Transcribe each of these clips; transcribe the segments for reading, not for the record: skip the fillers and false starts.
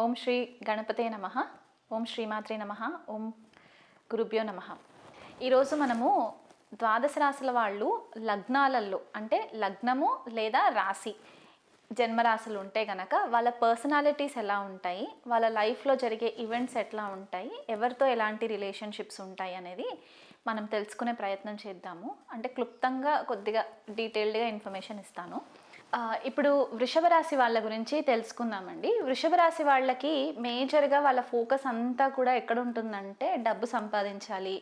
ఓం శ్రీ గణపతే నమః. ఓం శ్రీమాత్రే నమః. ఓం గురుభ్యో నమః. ఈరోజు మనము ద్వాదశ రాశుల వాళ్ళు లగ్నాలలో అంటే లగ్నము లేదా రాశి జన్మరాశులు ఉంటే కనుక వాళ్ళ పర్సనాలిటీస్ ఎలా ఉంటాయి, వాళ్ళ లైఫ్లో జరిగే ఈవెంట్స్ ఎట్లా ఉంటాయి, ఎవరితో ఎలాంటి రిలేషన్షిప్స్ ఉంటాయి అనేది మనం తెలుసుకునే ప్రయత్నం చేద్దాము. అంటే క్లుప్తంగా కొద్దిగా డీటెయిల్డ్గా ఇన్ఫర్మేషన్ ఇస్తాను. ఇప్పుడు వృషభ రాశి వాళ్ళ గురించి తెలుసుకుందామండి. వృషభ రాశి వాళ్ళకి మేజర్గా వాళ్ళ ఫోకస్ అంతా కూడా ఎక్కడ ఉంటుందంటే డబ్బు సంపాదించాలి,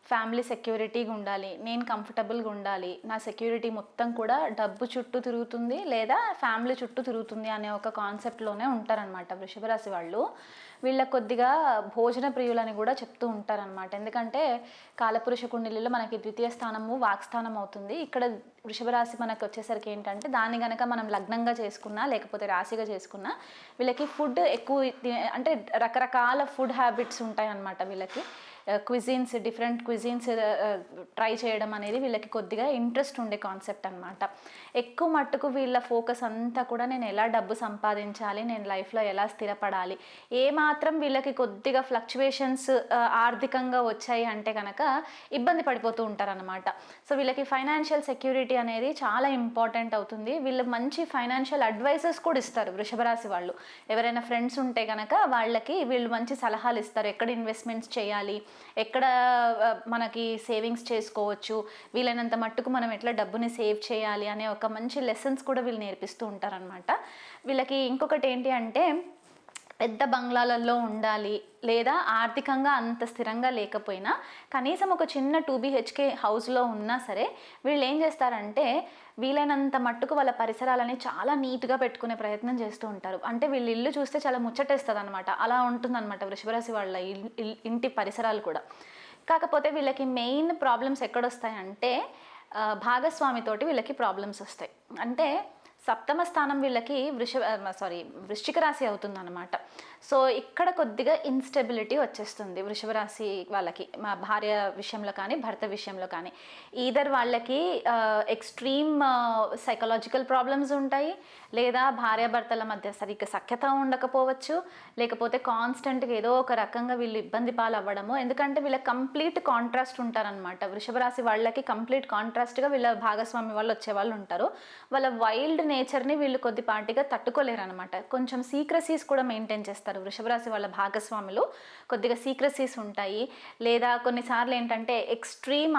ఫ్యామిలీ సెక్యూరిటీగా ఉండాలి, నేను కంఫర్టబుల్గా ఉండాలి, నా సెక్యూరిటీ మొత్తం కూడా డబ్బు చుట్టూ తిరుగుతుంది లేదా ఫ్యామిలీ చుట్టూ తిరుగుతుంది అనే ఒక కాన్సెప్ట్లోనే ఉంటారనమాట వృషభ రాశి వాళ్ళు. వీళ్ళ కొద్దిగా భోజన ప్రియులని కూడా చెప్తూ ఉంటారనమాట. ఎందుకంటే కాలపురుష కుండలిలో మనకి ద్వితీయ స్థానము వాక్స్థానం అవుతుంది. ఇక్కడ వృషభ రాశి మనకు వచ్చేసరికి ఏంటంటే దాన్ని కనుక మనం లగ్నంగా చేసుకున్నా లేకపోతే రాశిగా చేసుకున్నా వీళ్ళకి ఫుడ్ ఎక్కువ అంటే రకరకాల ఫుడ్ హ్యాబిట్స్ ఉంటాయి అన్నమాట. వీళ్ళకి క్విజిన్స్ డిఫరెంట్ క్విజిన్స్ ట్రై చేయడం అనేది వీళ్ళకి కొద్దిగా ఇంట్రెస్ట్ ఉండే కాన్సెప్ట్ అనమాట. ఎక్కువ మట్టుకు వీళ్ళ ఫోకస్ అంతా కూడా నేను ఎలా డబ్బు సంపాదించాలి, నేను లైఫ్లో ఎలా స్థిరపడాలి, ఏమాత్రం వీళ్ళకి కొద్దిగా ఫ్లక్చువేషన్స్ ఆర్థికంగా వచ్చాయి అంటే కనుక ఇబ్బంది పడిపోతూ ఉంటారనమాట. సో వీళ్ళకి ఫైనాన్షియల్ సెక్యూరిటీ అనేది చాలా ఇంపార్టెంట్ అవుతుంది. వీళ్ళు మంచి ఫైనాన్షియల్ అడ్వైజెస్ కూడా ఇస్తారు వృషభ రాశి వాళ్ళు. ఎవరైనా ఫ్రెండ్స్ ఉంటే కనుక వాళ్ళకి వీళ్ళు మంచి సలహాలు ఇస్తారు. ఎక్కడ ఇన్వెస్ట్మెంట్స్ చేయాలి, ఎక్కడ మనకి సేవింగ్స్ చేసుకోవచ్చు, వీలైనంత మట్టుకు మనం ఎట్లా డబ్బుని సేవ్ చేయాలి అనే ఒక మంచి లెసన్స్ కూడా వీళ్ళు నేర్పిస్తూ ఉంటారనమాట. వీళ్ళకి ఇంకొకటి ఏంటి అంటే పెద్ద బంగ్లాలలో ఉండాలి లేదా ఆర్థికంగా అంత స్థిరంగా లేకపోయినా కనీసం ఒక చిన్న 2 BHK హౌస్లో ఉన్నా సరే వీళ్ళు ఏం చేస్తారంటే వీలైనంత మట్టుకు వాళ్ళ పరిసరాలని చాలా నీట్గా పెట్టుకునే ప్రయత్నం చేస్తూ ఉంటారు. అంటే వీళ్ళ ఇల్లు చూస్తే చాలా ముచ్చటేస్తుంది అనమాట. అలా ఉంటుందన్నమాట వృషభరాశి వాళ్ళ ఇంటి పరిసరాలు కూడా. కాకపోతే వీళ్ళకి మెయిన్ ప్రాబ్లమ్స్ ఎక్కడొస్తాయంటే భాగస్వామితోటి వీళ్ళకి ప్రాబ్లమ్స్ వస్తాయి. అంటే సప్తమ స్థానం వీళ్ళకి వృశ్చిక రాశి అవుతుందన్నమాట. సో ఇక్కడ కొద్దిగా ఇన్స్టెబిలిటీ వచ్చేస్తుంది వృషభ రాశి వాళ్ళకి, మా భార్య విషయంలో కానీ భర్త విషయంలో కానీ. ఈధర్ వాళ్ళకి ఎక్స్ట్రీమ్ సైకలాజికల్ ప్రాబ్లమ్స్ ఉంటాయి, లేదా భార్యాభర్తల మధ్య సరిగ్గా సఖ్యత ఉండకపోవచ్చు, లేకపోతే కాన్స్టెంట్గా ఏదో ఒక రకంగా వీళ్ళు ఇబ్బంది పాలవ్వడము. ఎందుకంటే వీళ్ళ కంప్లీట్ కాంట్రాస్ట్ ఉంటారనమాట. వృషభ రాశి వాళ్ళకి కంప్లీట్ కాంట్రాస్ట్గా వీళ్ళ భాగస్వామి వాళ్ళు వచ్చేవాళ్ళు ఉంటారు. వాళ్ళ వైల్డ్ నేచర్ని వీళ్ళు కొద్దిపాటిగా తట్టుకోలేరు అనమాట. కొంచెం సీక్రసీస్ కూడా మెయింటైన్ చేస్తారు వృషభ రాశి వాళ్ళ భాగస్వాములు. కొద్దిగా సీక్రసీస్ ఉంటాయి, లేదా కొన్నిసార్లు ఏంటంటే ఎక్స్ట్రీమ్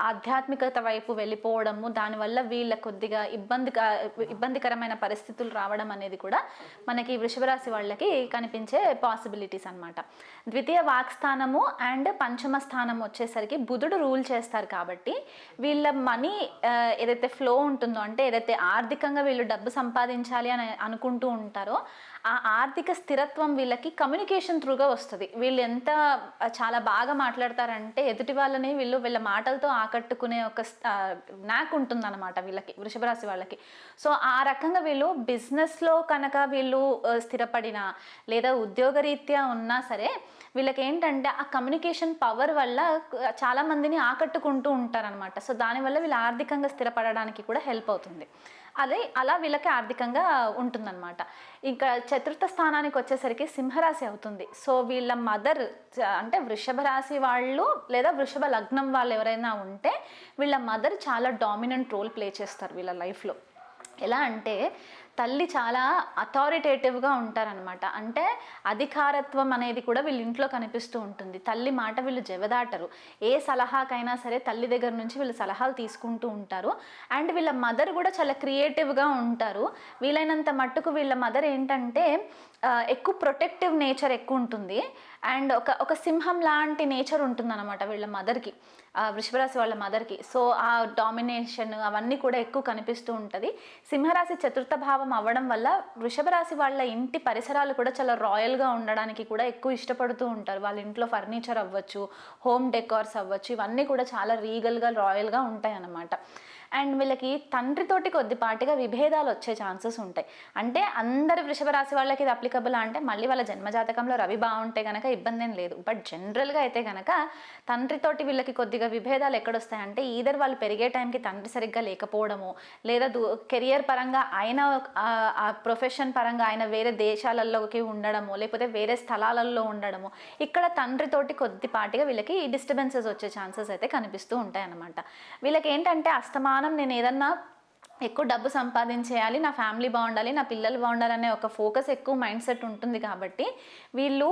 ఆధ్యాత్మికత వైపు వెళ్ళిపోవడము, దానివల్ల వీళ్ళ కొద్దిగా ఇబ్బందికరమైన పరిస్థితులు రావడం అనేది కూడా మనకి వృషభ రాశి వాళ్ళకి కనిపించే పాసిబిలిటీస్ అనమాట. ద్వితీయ వాక్స్థానము అండ్ పంచమ స్థానం వచ్చేసరికి బుధుడు రూల్ చేస్తారు కాబట్టి వీళ్ళ మనీ ఏదైతే ఫ్లో ఉంటుందో, అంటే ఏదైతే ఆర్థికంగా వీళ్ళు డబ్బు సంపాదించాలి అని అనుకుంటూ ఉంటారో ఆ ఆర్థిక స్థిరత్వం వీళ్ళకి కమ్యూనికేషన్ త్రూగా వస్తుంది. వీళ్ళు ఎంత చాలా బాగా మాట్లాడతారంటే ఎదుటి వాళ్ళని వీళ్ళ మాటలతో ఆకట్టుకునే ఒక నాక్ ఉంటుందన్నమాట వీళ్ళకి, వృషభ రాశి వాళ్ళకి. సో ఆ రకంగా వీళ్ళు బిజినెస్లో కనుక వీళ్ళు స్థిరపడినా లేదా ఉద్యోగరీత్యా ఉన్నా సరే వీళ్ళకి ఏంటంటే ఆ కమ్యూనికేషన్ పవర్ వల్ల చాలామందిని ఆకట్టుకుంటూ ఉంటారనమాట. సో దానివల్ల వీళ్ళు ఆర్థికంగా స్థిరపడడానికి కూడా హెల్ప్ అవుతుంది. అలా వీళ్ళకి ఆర్థికంగా ఉంటుందన్నమాట. ఇంకా చతుర్థ స్థానానికి వచ్చేసరికి సింహరాశి అవుతుంది. సో వీళ్ళ మదర్ అంటే వృషభ రాశి వాళ్ళు లేదా వృషభ లగ్నం వాళ్ళు ఎవరైనా ఉంటే వీళ్ళ మదర్ చాలా డామినెంట్ రోల్ ప్లే చేస్తారు వీళ్ళ లైఫ్లో. ఎలా అంటే తల్లి చాలా అథారిటేటివ్గా ఉంటారనమాట. అంటే అధికారత్వం అనేది కూడా వీళ్ళ ఇంట్లో కనిపిస్తూ ఉంటుంది. తల్లి మాట వీళ్ళు జవదాటరు. ఏ సలహాకైనా సరే తల్లి దగ్గర నుంచి వీళ్ళు సలహాలు తీసుకుంటూ ఉంటారు. అండ్ వీళ్ళ మదర్ కూడా చాలా క్రియేటివ్గా ఉంటారు. వీలైనంత మట్టుకు వీళ్ళ మదర్ ఏంటంటే ఎక్కువ ప్రొటెక్టివ్ నేచర్ ఎక్కువ ఉంటుంది. అండ్ ఒక సింహం లాంటి నేచర్ ఉంటుందన్నమాట వీళ్ళ మదర్కి, వృషభరాశి వాళ్ళ మదర్కి. సో ఆ డామినేషన్ అవన్నీ కూడా ఎక్కువ కనిపిస్తూ ఉంటుంది. సింహరాశి చతుర్థ భావం అవ్వడం వల్ల వృషభ రాశి వాళ్ళ ఇంటి పరిసరాలు కూడా చాలా రాయల్గా ఉండడానికి కూడా ఎక్కువ ఇష్టపడుతూ ఉంటారు. వాళ్ళ ఇంట్లో ఫర్నిచర్ అవ్వచ్చు, హోమ్ డెకార్స్ అవ్వచ్చు, ఇవన్నీ కూడా చాలా రీగల్గా రాయల్గా ఉంటాయి అన్నమాట. అండ్ వీళ్ళకి తండ్రితోటి కొద్దిపాటిగా విభేదాలు వచ్చే ఛాన్సెస్ ఉంటాయి. అంటే అందరి వృషభ రాశి వాళ్ళకి ఇది అప్లికబుల్ అంటే మళ్ళీ వాళ్ళ జన్మజాతకంలో రవి బాగుంటే కనుక ఇబ్బంది ఏం లేదు. బట్ జనరల్గా అయితే కనుక తండ్రితోటి వీళ్ళకి కొద్దిగా విభేదాలు ఎక్కడొస్తాయంటే ఈధర్ వాళ్ళు పెరిగే టైంకి తండ్రి సరిగ్గా లేకపోవడము, లేదా కెరియర్ పరంగా ఆయన ఆ ప్రొఫెషన్ పరంగా ఆయన వేరే దేశాలలోకి ఉండడము, లేకపోతే వేరే స్థలాలలో ఉండడము, ఇక్కడ తండ్రితోటి కొద్దిపాటిగా వీళ్ళకి డిస్టర్బెన్సెస్ వచ్చే ఛాన్సెస్ అయితే కనిపిస్తూ ఉంటాయి అన్నమాట. వీళ్ళకి ఏంటంటే అస్తమానం నేను ఏదన్నా ఎక్కువ డబ్బు సంపాదించేయాలి, నా ఫ్యామిలీ బాగుండాలి, నా పిల్లలు బాగుండాలనే ఒక ఫోకస్ ఎక్కువ మైండ్ సెట్ ఉంటుంది కాబట్టి వీళ్ళు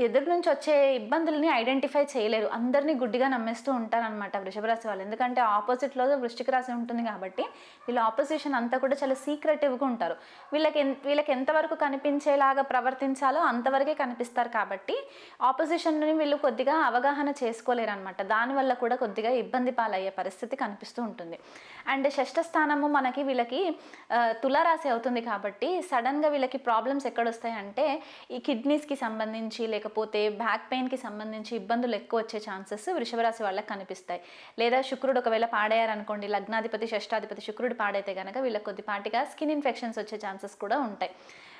ఎదురు నుంచి వచ్చే ఇబ్బందుల్ని ఐడెంటిఫై చేయలేరు. అందరినీ గుడ్డిగా నమ్మేస్తూ ఉంటారనమాట వృషభ రాశి వాళ్ళు. ఎందుకంటే ఆపోజిట్లో వృశ్చిక రాశి ఉంటుంది కాబట్టి వీళ్ళ ఆపోజిషన్ అంతా కూడా చాలా సీక్రెటివ్గా ఉంటారు. వీళ్ళకి ఎంతవరకు కనిపించేలాగా ప్రవర్తించాలో అంతవరకే కనిపిస్తారు కాబట్టి ఆపోజిషన్ని వీళ్ళు కొద్దిగా అవగాహన చేసుకోలేరు అనమాట. దానివల్ల కూడా కొద్దిగా ఇబ్బంది పాలయ్యే పరిస్థితి కనిపిస్తూ ఉంటుంది. అండ్ స్థానము మనకి వీళ్ళకి తులారాశి అవుతుంది కాబట్టి సడన్గా వీళ్ళకి ప్రాబ్లమ్స్ ఎక్కడొస్తాయంటే ఈ కిడ్నీస్కి సంబంధించి లేకపోతే బ్యాక్ పెయిన్కి సంబంధించి ఇబ్బందులు ఎక్కువ వచ్చే ఛాన్సెస్ వృషభ రాశి వాళ్ళకి కనిపిస్తాయి. లేదా శుక్రుడు ఒకవేళ పాడేయారనుకోండి, లగ్నాధిపతి షష్టాధిపతి శుక్రుడు పాడైతే కనుక వీళ్ళకి కొద్దిపాటిగా స్కిన్ ఇన్ఫెక్షన్స్ వచ్చే ఛాన్సెస్ కూడా ఉంటాయి.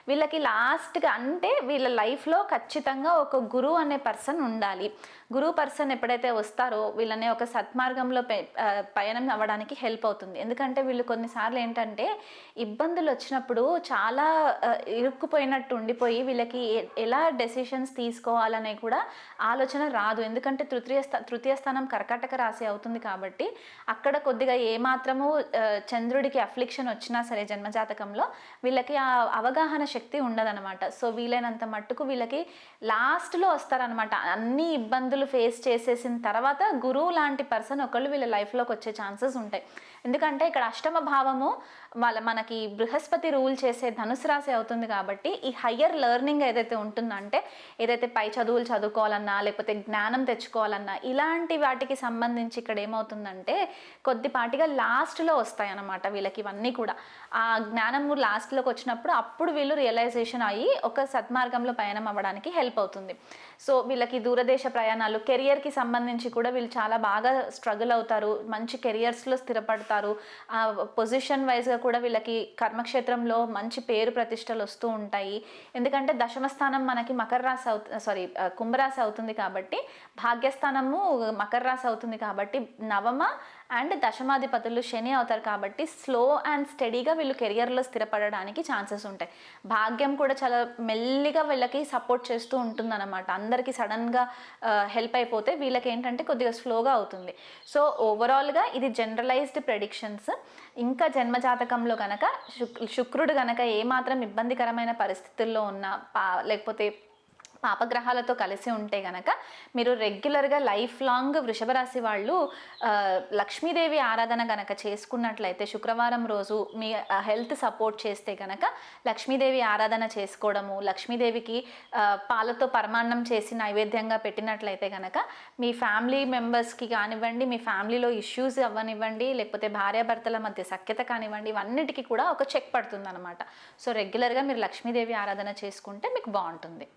వీళ్ళకి లాస్ట్గా అంటే వీళ్ళ లైఫ్లో ఖచ్చితంగా ఒక గురువు అనే పర్సన్ ఉండాలి. గురువు పర్సన్ ఎప్పుడైతే వస్తారో వీళ్ళని ఒక సత్మార్గంలో పయనం అవ్వడానికి హెల్ప్ అవుతుంది. ఎందుకంటే వీళ్ళు కొన్నిసార్లు ఏంటంటే ఇబ్బందులు వచ్చినప్పుడు చాలా ఇరుక్కుపోయినట్టు ఉండిపోయి వీళ్ళకి ఎలా డెసిషన్స్ తీసుకోవాలనే కూడా ఆలోచన రాదు. ఎందుకంటే తృతీయ స్థానం కర్కాటక రాశి అవుతుంది కాబట్టి అక్కడ కొద్దిగా ఏమాత్రము చంద్రుడికి అఫ్లిక్షన్ వచ్చినా సరే జన్మజాతకంలో వీళ్ళకి ఆ అవగాహన శక్తి ఉండదన్నమాట. సో వీలైనంత మట్టుకు వీళ్ళకి లాస్ట్లో వస్తారనమాట. అన్ని ఇబ్బందులు ఫేస్ చేసేసిన తర్వాత గురువు లాంటి పర్సన్ ఒకళ్ళు వీళ్ళ లైఫ్లోకి వచ్చే ఛాన్సెస్ ఉంటాయి. ఎందుకంటే ఇక్కడ అష్టమ భావము మనకి బృహస్పతి రూల్ చేసే ధనుసు రాశి అవుతుంది కాబట్టి ఈ హయ్యర్ లెర్నింగ్ ఏదైతే ఉంటుందంటే ఏదైతే పై చదువులు చదువుకోవాలన్నా లేకపోతే జ్ఞానం తెచ్చుకోవాలన్నా ఇలాంటి వాటికి సంబంధించి ఇక్కడ ఏమవుతుందంటే కొద్దిపాటిగా లాస్ట్లో వస్తాయి అన్నమాట వీళ్ళకి ఇవన్నీ కూడా. ఆ జ్ఞానం లాస్ట్లోకి వచ్చినప్పుడు అప్పుడు వీళ్ళు రియలైజేషన్ అయ్యి ఒక సత్మార్గంలో పయనం అవ్వడానికి హెల్ప్ అవుతుంది. సో వీళ్ళకి దూరదేశ ప్రయాణాలు, కెరియర్కి సంబంధించి కూడా వీళ్ళు చాలా బాగా స్ట్రగుల్ అవుతారు, మంచి కెరియర్స్లో స్థిరపడతారు. పొజిషన్ వైజ్గా కూడా వీళ్ళకి కర్మక్షేత్రంలో మంచి పేరు ప్రతిష్టలు వస్తూ ఉంటాయి. ఎందుకంటే దశమ స్థానం మనకి మకర రాశి కుంభరాశి అవుతుంది కాబట్టి భాగ్యస్థానము మకర రాశి అవుతుంది కాబట్టి నవమ అండ్ దశమాధిపతులు శని అవుతారు కాబట్టి స్లో అండ్ స్టడీగా వీళ్ళు కెరియర్లో స్థిరపడడానికి ఛాన్సెస్ ఉంటాయి. భాగ్యం కూడా చాలా మెల్లిగా వీళ్ళకి సపోర్ట్ చేస్తూ ఉంటుందన్నమాట. అందరికీ సడన్గా హెల్ప్ అయిపోతే వీళ్ళకి ఏంటంటే కొద్దిగా స్లోగా అవుతుంది. సో ఓవరాల్గా ఇది జనరలైజ్డ్ ప్రెడిక్షన్స్. ఇంకా జన్మజాతకంలో కనుక శుక్రుడు కనుక ఏమాత్రం ఇబ్బందికరమైన పరిస్థితుల్లో ఉన్నా లేకపోతే పాపగ్రహాలతో కలిసి ఉంటే గనక మీరు రెగ్యులర్గా లైఫ్ లాంగ్ వృషభ రాశి వాళ్ళు లక్ష్మీదేవి ఆరాధన గనక చేసుకున్నట్లయితే శుక్రవారం రోజు మీ హెల్త్ సపోర్ట్ చేస్తే గనక లక్ష్మీదేవి ఆరాధన చేసుకోవడము, లక్ష్మీదేవికి పాలతో పరమాన్నం చేసి నైవేద్యంగా పెట్టినట్లయితే గనక మీ ఫ్యామిలీ మెంబర్స్కి కానివ్వండి, మీ ఫ్యామిలీలో ఇష్యూస్ అవ్వనివ్వండి, లేకపోతే భార్యాభర్తల మధ్య సఖ్యత కానివ్వండి, ఇవన్నిటికీ కూడా ఒక చెక్ పడుతుంది అనమాట. సో రెగ్యులర్గా మీరు లక్ష్మీదేవి ఆరాధన చేసుకుంటే మీకు బాగుంటుంది.